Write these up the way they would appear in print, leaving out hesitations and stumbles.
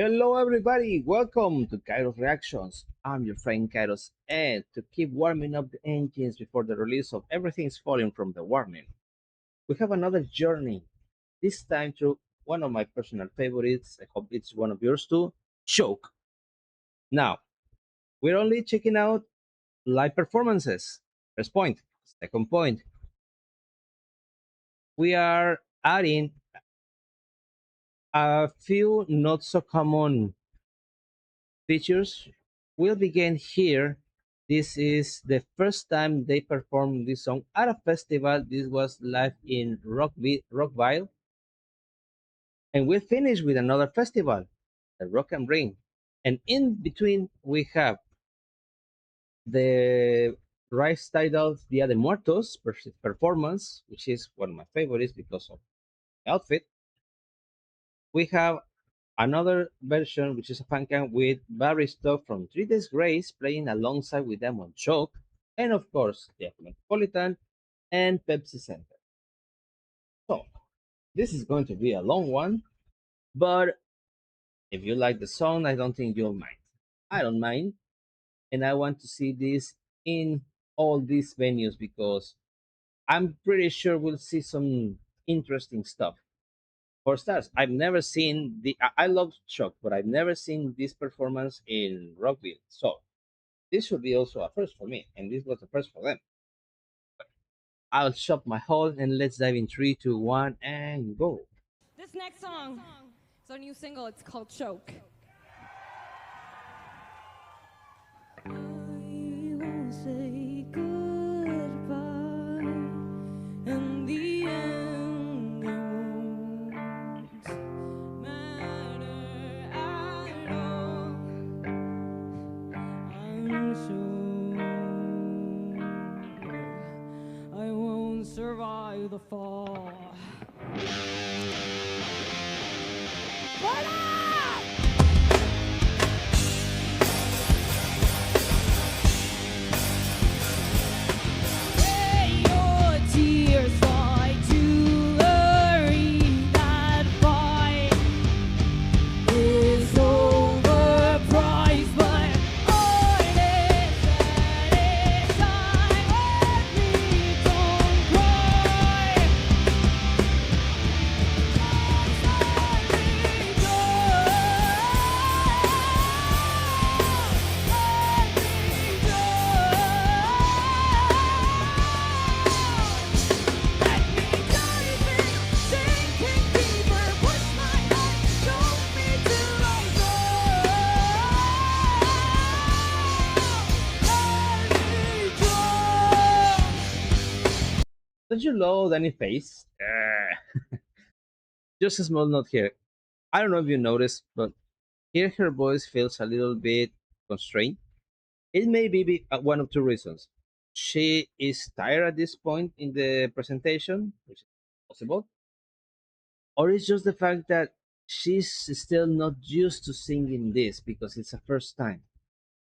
Hello, everybody. Welcome to Kairos Reactions. I'm your friend Kairos, and to keep warming up the engines before the release of Everything's Falling from the Warning, we have another journey, this time through one of my personal favorites. I hope it's one of yours too, Choke. Now, we're only checking out live performances. First point. Second point, we are adding a few not so common features will begin here. This is the first time they performed this song at a festival. This was live in Rockville, and we finish with another festival, the Rock and Ring. And in between, we have the Rice Title's Dia de Muertos performance, which is one of my favorites because of the outfit. We have another version, which is a fan cam with Barry Stock from 3 Days Grace playing alongside with them on Choke, and of course, the Metropolitan and Pepsi Center. So, this is going to be a long one, but if you like the song, I don't think you'll mind. I don't mind, and I want to see this in all these venues because I'm pretty sure we'll see some interesting stuff. For stars, I've never seen I love Shock, but I've never seen this performance in Rockville. So this should be also a first for me, and this was a first for them. I'll shop my hole and let's dive in three, two, one, and go. This next song is our new single. It's called Choke. I won't say goodbye. In the end, it won't matter at all. I'm sure I won't survive the fall. What up? Hey, your tears fly to worry that fight is overpriced, but all it said is I me don't cry. Don't you love Danny Face? Just a small note here. I don't know if you noticed, but here her voice feels a little bit constrained. It may be one of two reasons. She is tired at this point in the presentation, which is possible, or it's just the fact that she's still not used to singing this because it's a first time.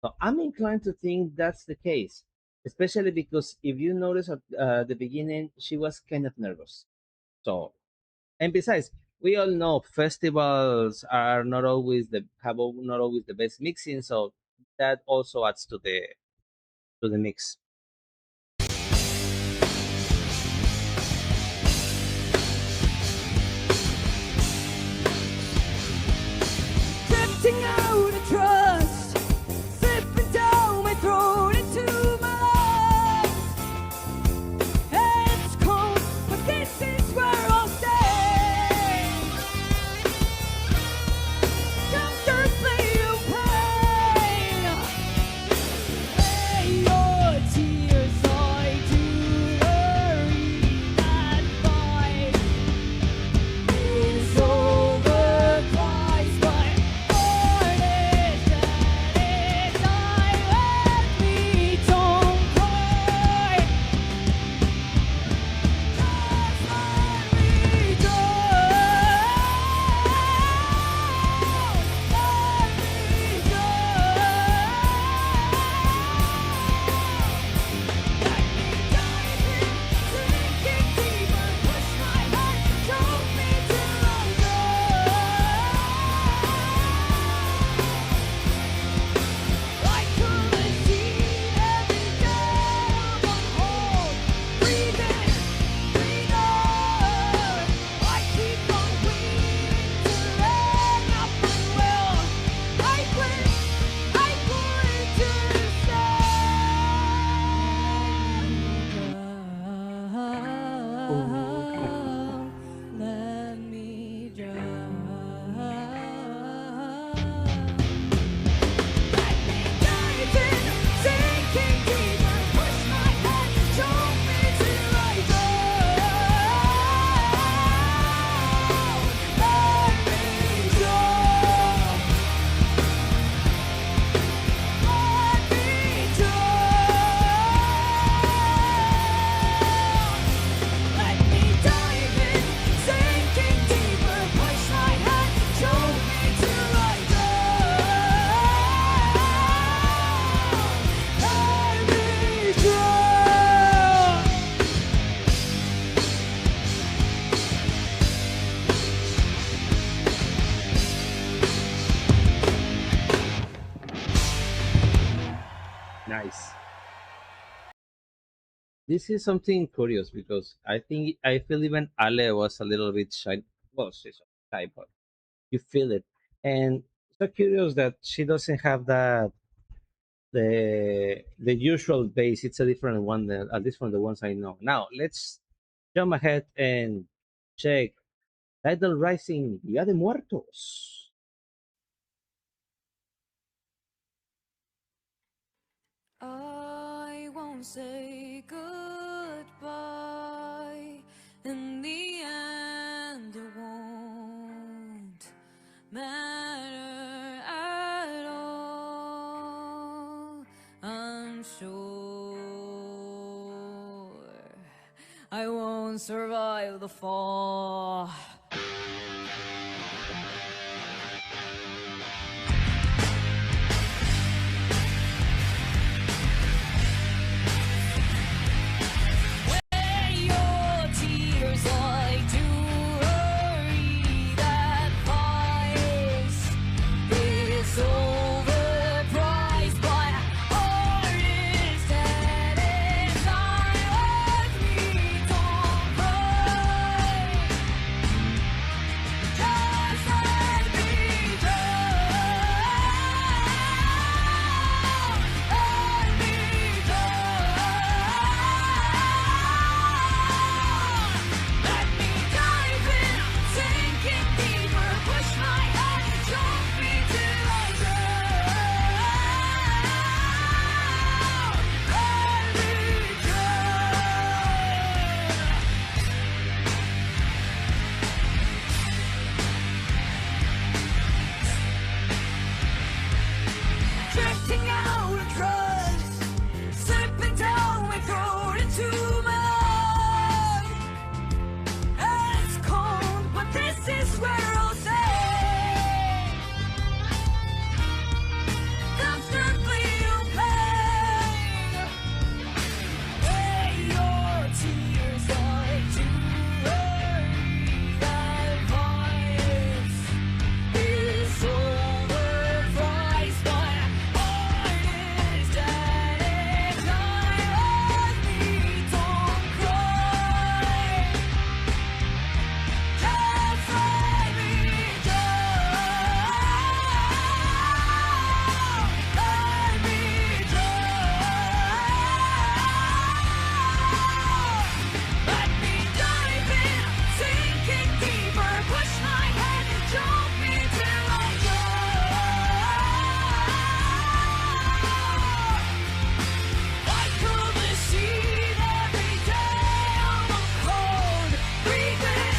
So I'm inclined to think that's the case, especially because if you notice at the beginning, she was kind of nervous. So, and besides, we all know festivals are not always not always the best mixing, so that also adds to the mix. Drifting out of trust, slipping down my throat into my lungs. It's cold, but this is where I'll stay. Comfortably you pain. Hey, your tears. let me drown. Dive in, sinking deeper, push my head, choke me till I drown. Let me drown. Let me drown. Let me dive in, sinking deeper, push my head, choke me till I drown. Let me drown. Nice. This is something curious because I feel even Ale was a little bit shy. Well, she's shy, but you feel it, and so curious that she doesn't have that the usual base. It's a different one, than, at least from the ones I know. Now let's jump ahead and check Tidal Rising Dia de Muertos. I won't say goodbye. In the end, it won't matter at all. I'm sure I won't survive the fall. Your tears like to hurry that price is overpriced, but art is dead inside of me. Don't cry, just let me drown. Let me drown. Let me dive in, sinking deeper, push my head, choke me till I drown. Let me drown. Drifting out of trust, slipping down my throat into my lungs. It's cold, but this is where I'll stay. Constantly in pain. Lay your tears like to hurry that voice is overpriced, but art is dead inside of me. Don't cry, just let me drown. Let me drown. Let me dive in, sinking deeper, push my head, choke me till I drown. I could be seen every day on the cold, breathe in,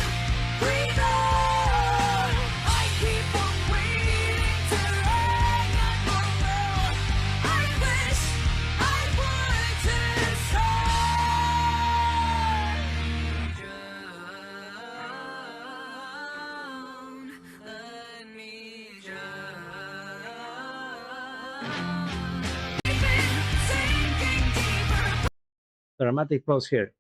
breathe out. I keep on waiting to hang on the road. I wish I would decide. Let me drown. Sinking deeper. Dramatic pause here.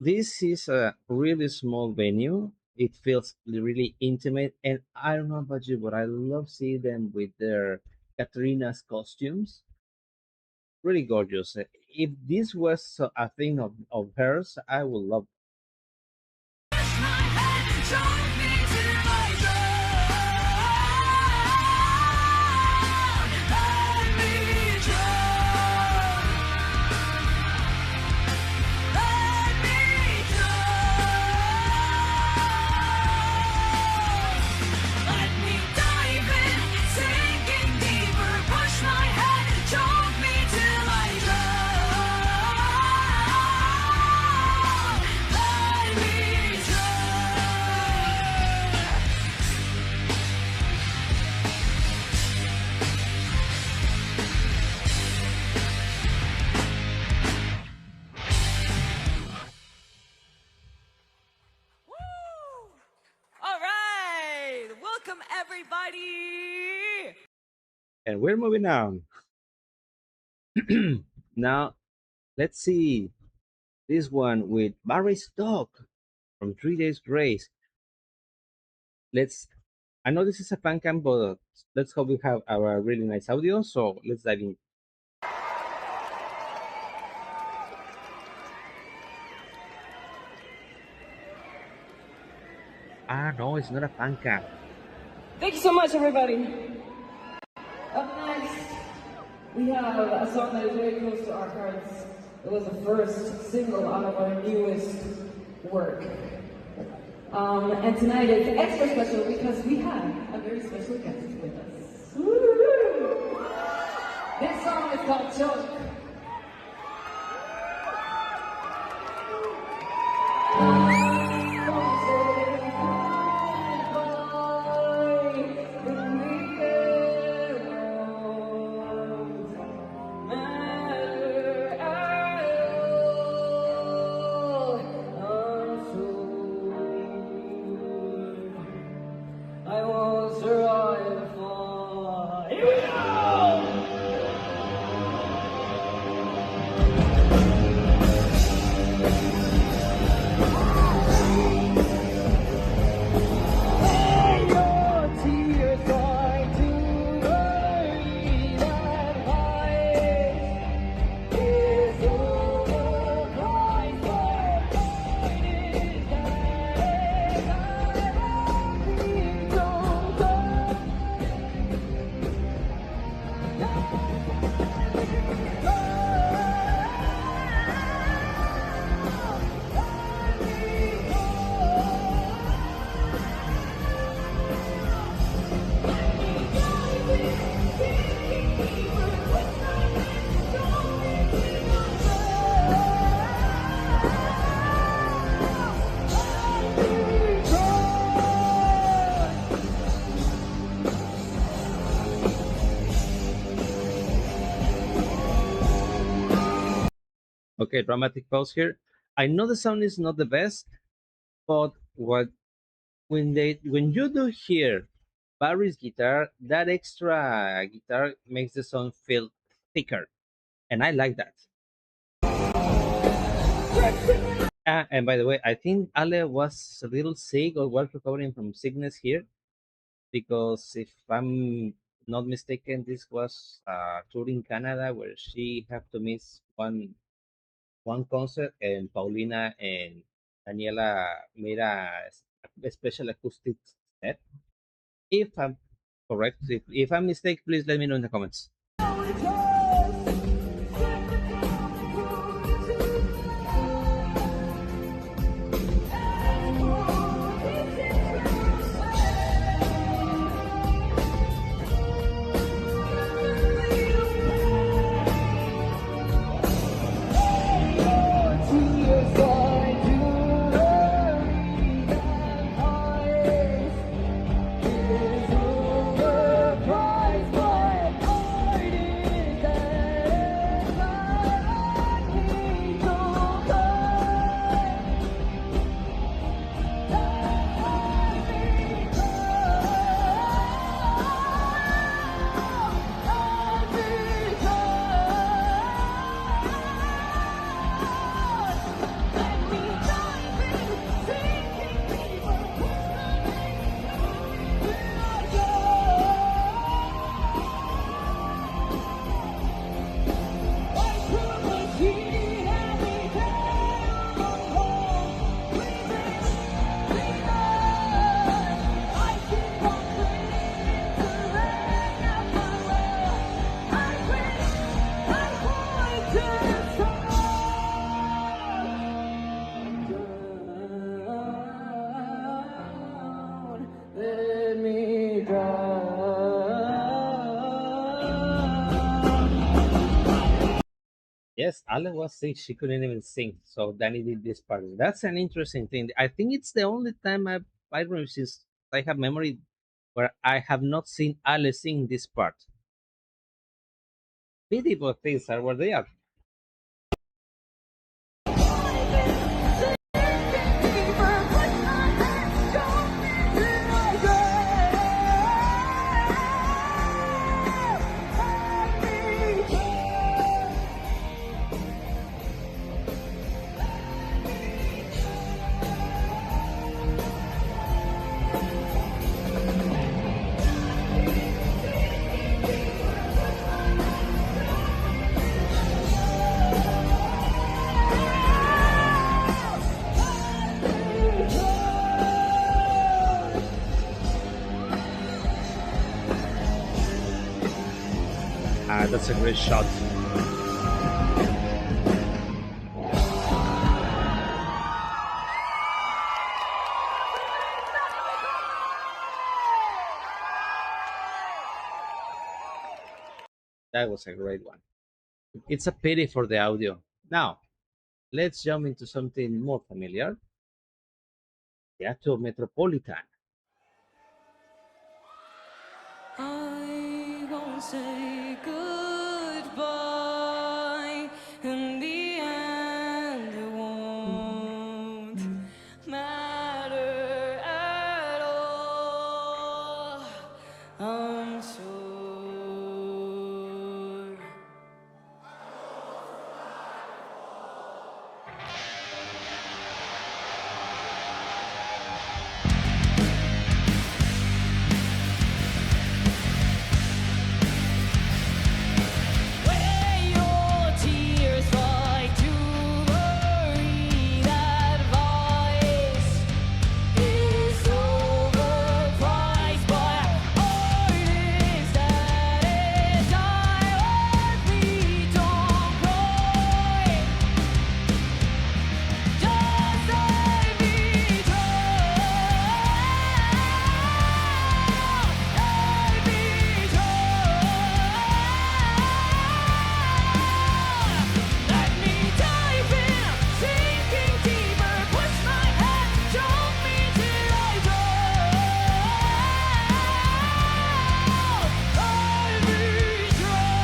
This is a really small venue. It feels really intimate, and I don't know about you, but I love seeing them with their Katrina's costumes. Really gorgeous. If this was a thing of hers, I would love. Push my head, choke me till I drown. Let me drown. everybody! And we're moving on. Now, let's see this one with Barry's dog from 3 Days Grace. Let's. I know this is a fan cam, but let's hope we have our really nice audio. So let's dive in. Ah, no, it's not a fan cam. Thank you so much, everybody. Up next, we have a song that is very close to our hearts. It was the first single out of our newest work. And tonight it's extra special because we have a very special guest with us. Woo! This song is called Joke. I was right for here we go! Your tears try to bury that light is overpriced, but mine is that I need Okay, dramatic pause here. I know the sound is not the best, but when you do hear Barry's guitar, that extra guitar makes the song feel thicker, and I like that. And by the way, I think Ale was a little sick or was recovering from sickness here because if I'm not mistaken, this was a tour in Canada where she had to miss one concert, and Paulina and Daniela made a special acoustic set. If I'm correct, if I'm mistaken, please let me know in the comments. Yes, Ale was sick. She couldn't even sing. So Danny did this part. That's an interesting thing. I think it's the only time I remember since I have memory where I have not seen Ale sing this part. Medieval things are where they are. that's a great shot. That was a great one. It's a pity for the audio. Now, let's jump into something more familiar. Teatro Metropolitan. I won't say goodbye. In the end, it won't matter at all. I'm sure. Where your tears fly to worry, that voice is overpriced by artists that is I me don't cry. Just let me let me dive in, sinking deeper, push my head, drop me till I drown. Let me drown.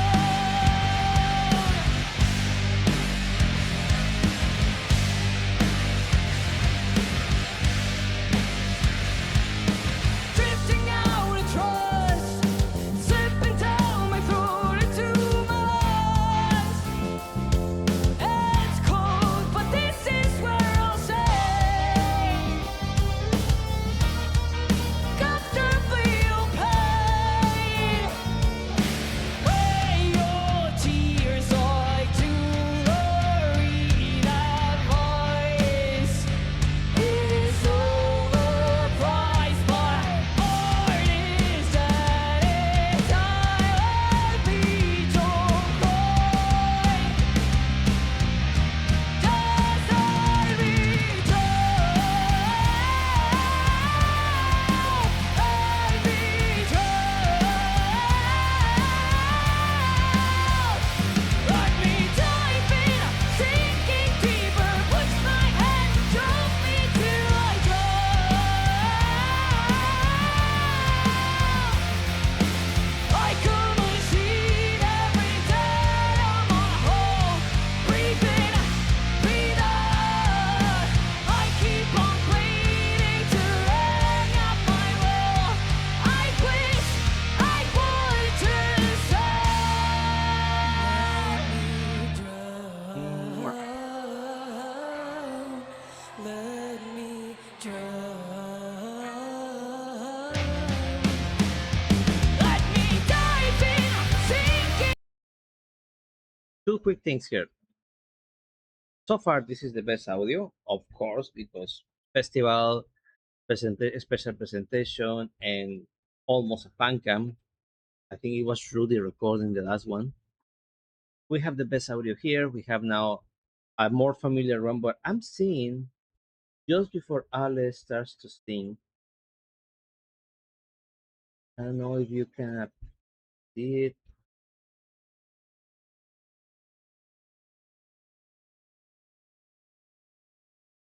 Drifting out of trust, slipping down my throat into my lungs. It's cold, but this is where I'll stay. Comfortably opaque. Where your tears like to worry, that voice is overpriced by artists that is I me don't cry. Just let me let me dive in, sinking deeper, push my head, drop me till I drown. I come machine every day I'm on hold, breathe in, breathe out. I keep on waiting to hang up my will. I wish I would just say, let me drown. Let me dive in, sinking. Two quick things here. So far, this is the best audio, of course, because festival, special presentation, and almost a fan cam. I think it was Rudy recording the last one. We have the best audio here. We have now a more familiar one, but I'm seeing just before Ale starts to sing. I don't know if you can see it.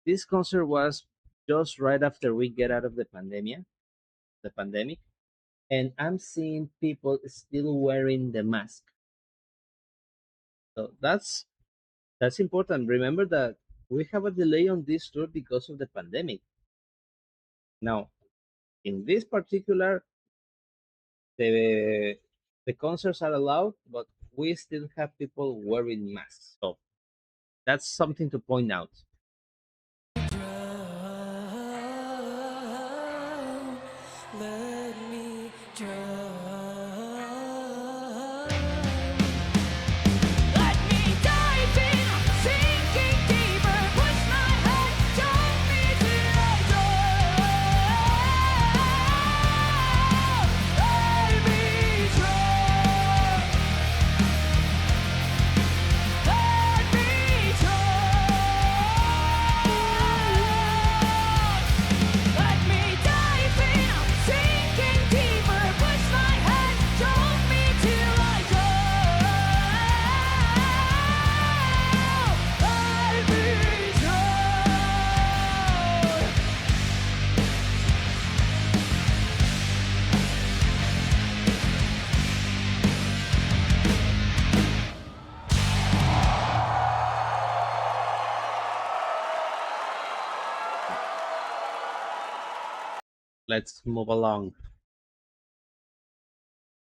This concert was just right after we get out of the pandemic, and I'm seeing people still wearing the mask. So that's important. Remember that we have a delay on this tour because of the pandemic. Now, in this particular, the the concerts are allowed, but we still have people wearing masks. So that's something to point out. Let me drown. Let me dive in, sinking deeper, push my head, drop me till I drown. Let me drown. let's move along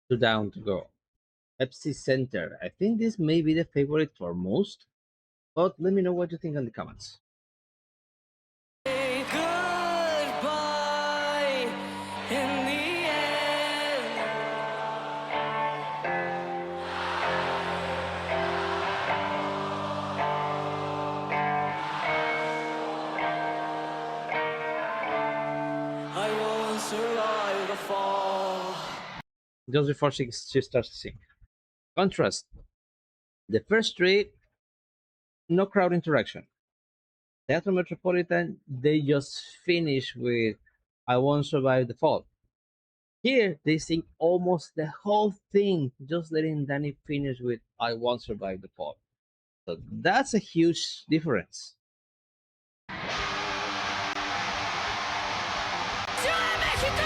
to down to go. Pepsi Center. I think this may be the favorite for most, but let me know what you think in the comments. Say goodbye in the end. I won't survive the fall. Just before she starts to sing. Contrast. The first three, no crowd interaction. Teatro Metropolitan, they just finish with I Won't Survive the Fall. Here, they sing almost the whole thing, just letting Danny finish with I Won't Survive the Fall. So that's a huge difference. Ciudad de México!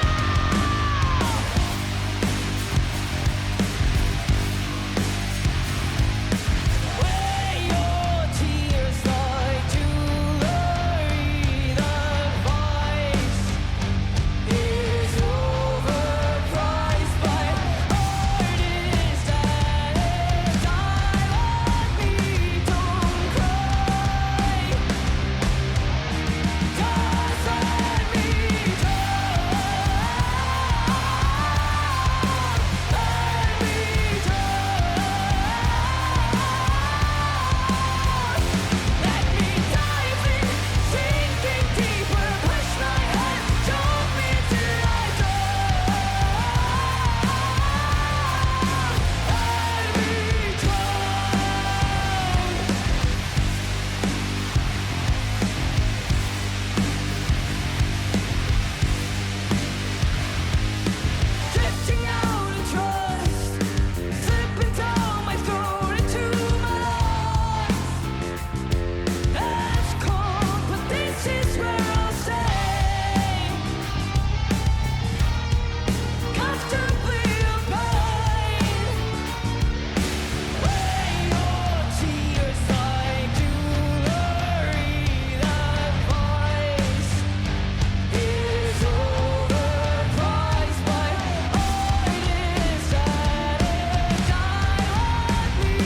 Weigh your tears like jewelry. The vice is overpriced by artists at a time like me. Don't cry. Just let me let me dive in, sinking deeper. Push my head, jump into I let me drown. Drifting out of trust, slipping down my throat into my lungs. That's cold, but this is where I'll stay. Comfortably abide. Weigh your tears like jewelry. That vice is overpriced by artists at a time like me.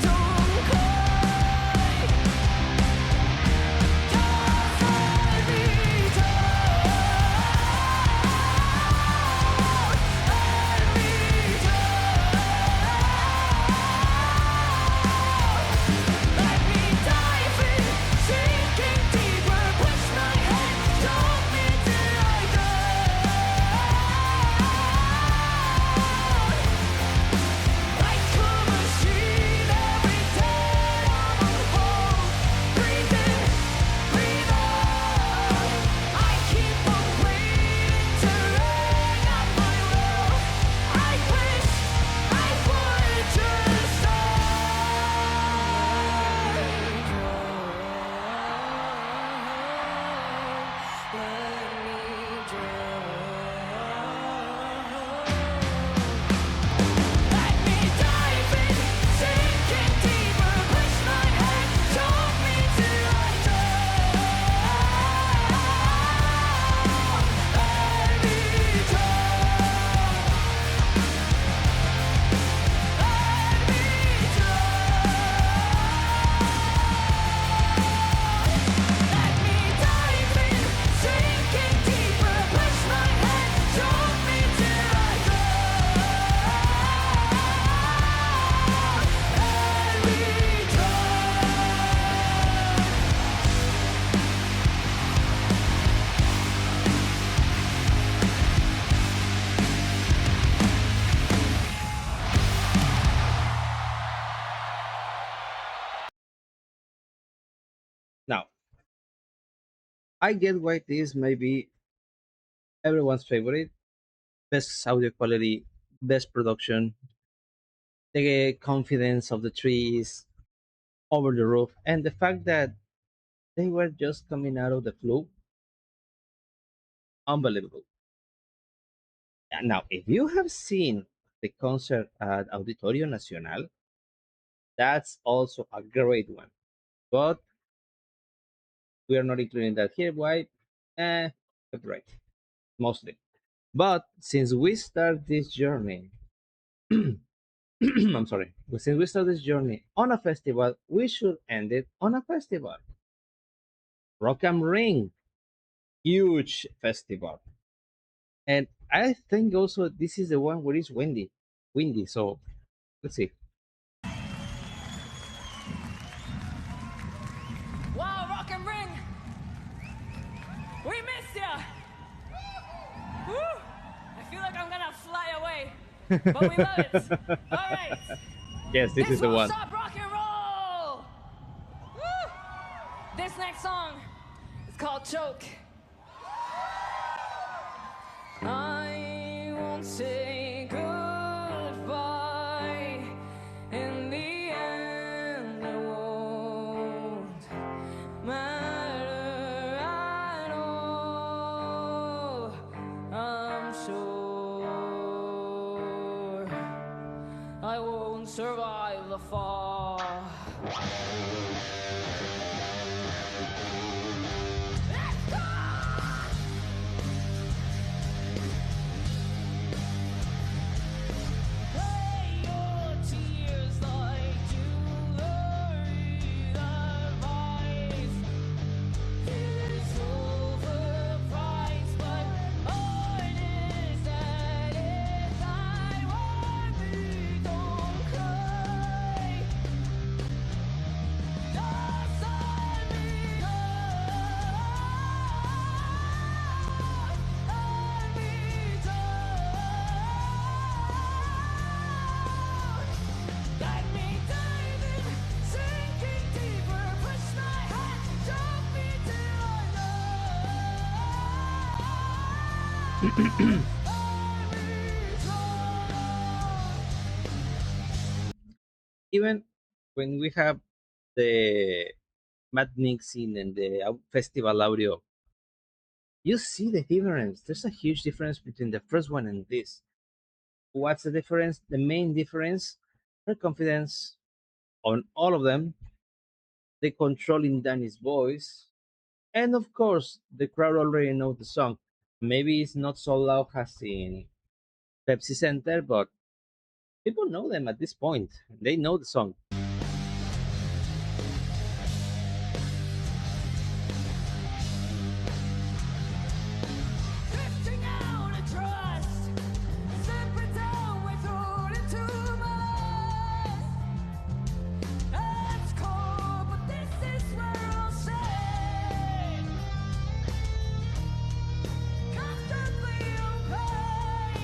Don't cry, just let me let me dive in, sinking deeper. Push my head, jump into I like a machine every day I'm on hold. Breathe in, breathe out. I keep on waiting to rain on my world. I wish I would just let me drown. Let me dive in, sinking deeper. Push my head, jump into I let me let me dive in, sinking deeper. Push my head, jump into I let me Now, I get why this may be everyone's favorite. Best audio quality, best production, the confidence of the trees over the roof, and the fact that they were just coming out of the flu. Unbelievable. Now, if you have seen the concert at Auditorio Nacional, that's also a great one. But we are not including that here. Why? Copyright, mostly. But since we start this journey, I'm sorry, since we start this journey on a festival, we should end it on a festival. Rock am Ring, huge festival. And I think also this is the one where it's windy. Windy. So let's see. Wow, Rock and Ring, we missed ya. Woo! I feel like I'm gonna fly away, but we love it. All right, Yes, this is this the won't one. stop rock and roll. Woo! This next song is called Choke. I won't say goodbye. In the end, it won't matter at all. I'm sure I won't survive the fall. Let's go! Play your tears like jewelry that buys. It's overpriced, but art is that if I want me, don't cry. Just let me go. Let me go. Let me dive in, sinking deeper, push my heart, jump me till I Even when we have the Mad scene and the festival audio, you see the difference. There's a huge difference between the first one and this. What's the difference? The main difference, her confidence on all of them, the control in Danny's voice, and of course, the crowd already know the song. Maybe it's not so loud as in Pepsi Center, but people know them at this point. They know the song. drifting out of trust, slipping down without it too much. It's cold, but this is where I'll stay. Comfortably okay.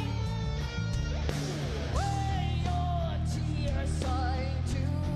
Weigh your tears like jewelry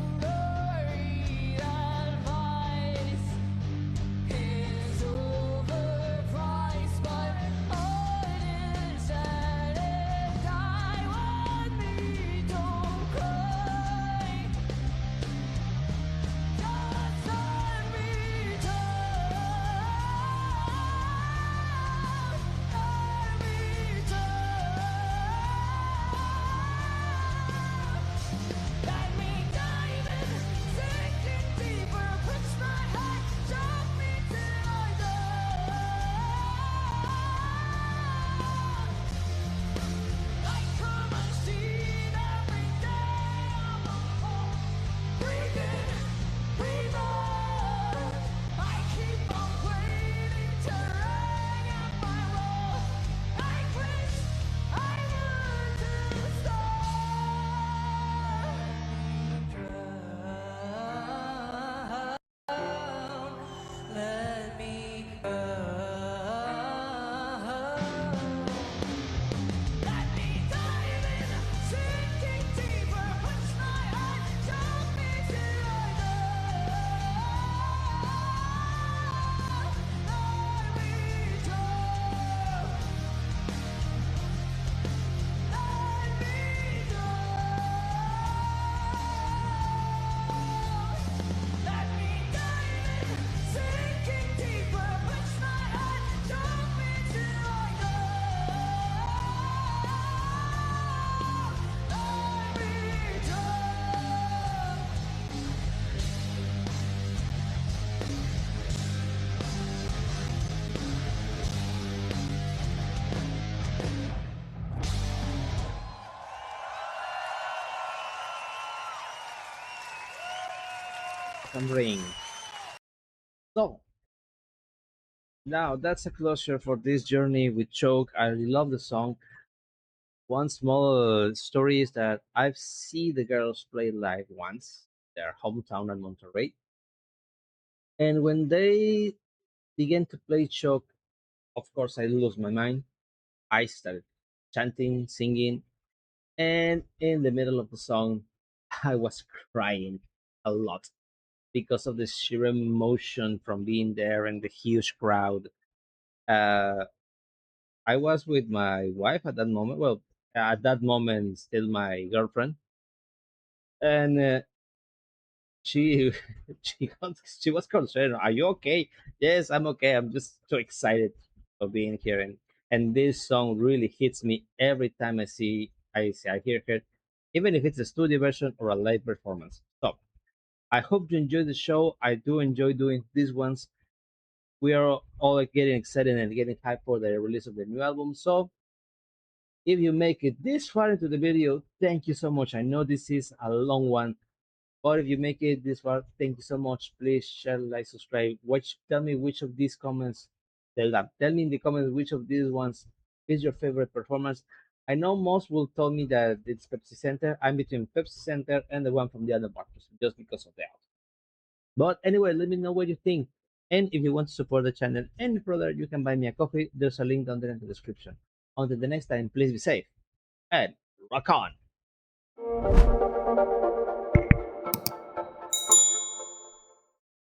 and ring. So now that's a closure for this journey with Choke. I really love the song. One small story is that I've seen the girls play live once, their hometown in Monterrey. And when they began to play Choke, of course I lost my mind. I started chanting, singing, and in the middle of the song, I was crying a lot because of the sheer emotion from being there and the huge crowd. Uh, I was with my wife at that moment. Well, at that moment, still my girlfriend, and she she was concerned. Are you okay? Yes, I'm okay. I'm just so excited for being here, and this song really hits me every time I hear her, even if it's a studio version or a live performance. So I hope you enjoy the show. I do enjoy doing these ones. We are all like, getting excited and getting hyped for the release of the new album. So if you make it this far into the video, thank you so much. I know this is a long one, but if you make it this far, thank you so much. Please share, like, subscribe. Tell me which of these comments, tell me in the comments which of these ones is your favorite performance. I know most will tell me that it's Pepsi Center. I'm between Pepsi Center and the one from the other partners, just because of the outfit. But anyway, let me know what you think. And if you want to support the channel any further, you can buy me a coffee. There's a link down there in the description. Until the next time, please be safe and rock on.